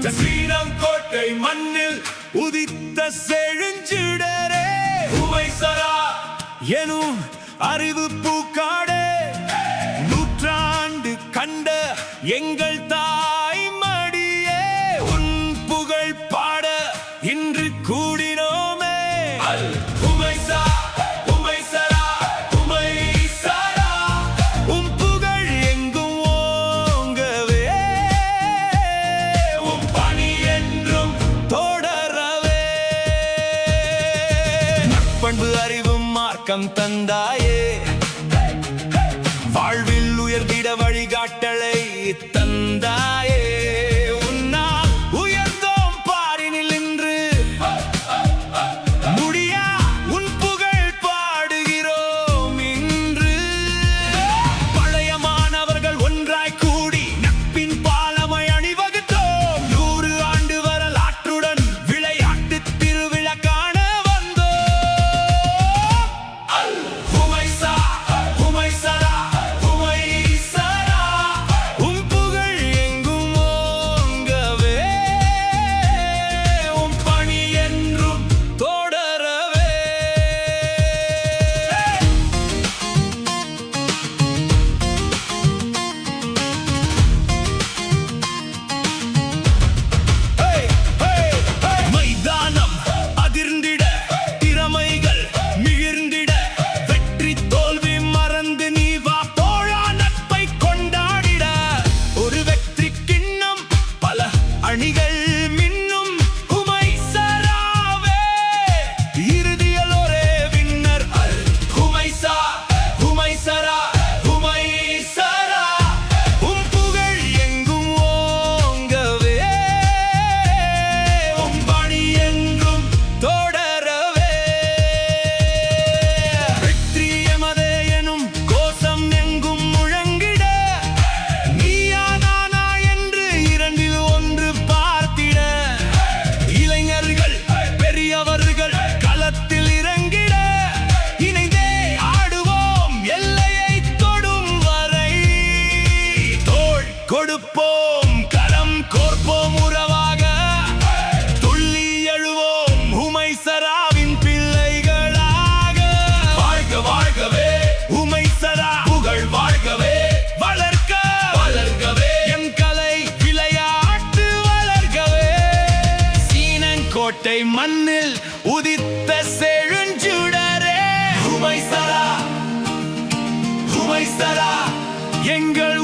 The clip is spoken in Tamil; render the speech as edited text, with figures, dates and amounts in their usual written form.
ஸ்ரீரங்கோட்டை மண்ணில் உதித்த செழுஞ்சுடரே உமைசரா எனும் அறிவு பூக்காடே நூற்றாண்டு கண்ட எங்கள் தாய் மடியே உன் புகழ் பாட இன்று கூடினோமே. உமைசா உமைசரா உமைசரா உன் புகழ் எங்கும் ஓங்கவே உன் பணி என்றும் தொடரவே பண்பு அறிவும் மார்க்கம் தந்தாயே வாழ்வில் உயர்ந்திட வழிகாட்டலை தந்தாயே உன்னால் உயர்ந்தோம் பாரினில் இன்று முடியா உன் புகழ் பாடுகிறோம் இன்று. பழைய மாணவர்கள் ஒன்றாய் கூடி நட்பின் பாலமை அணிவகுத்தோம் 100 ஆண்டு வரலாற்றுடன் விளையாட்டு திருவிழா காண அணிகள் மின்னும் உமைசராவே இறுதியில் ஒரே வின்னர் உமைசா உமைசரா உமைசரா உன் புகழ் எங்கும் ஓங்கவே உன் பணி என்றும் தொடரவே வெற்றி எமதே எனும் கோஷம் எங்கும் முழங்கிட நீயா நானா என்று இரண்டில் ஒன்று பார்த்திட இளைஞர்கள் பெரியவர்கள் களத்தில் இறங்கிட இணைந்தே ஆடுவோம் எல்லையை தொடும் வரை தோள் கொடுப்போம் கரம் கோர்ப்போம் உறவாக துள்ளி எழுவோம் உமைசராவின் பிள்ளைகளாக. வாழ்க வாழ்கவே உமைசரா புகழ் வாழ்கவே வளர்க்க வளர்கவே எம் கலை விளையாட்டு வளர்கவே சீனங்கோட்டை மண்ணில் உதித்த செழுஞ்சுடரே உமைசரா உமைசரா எங்கள்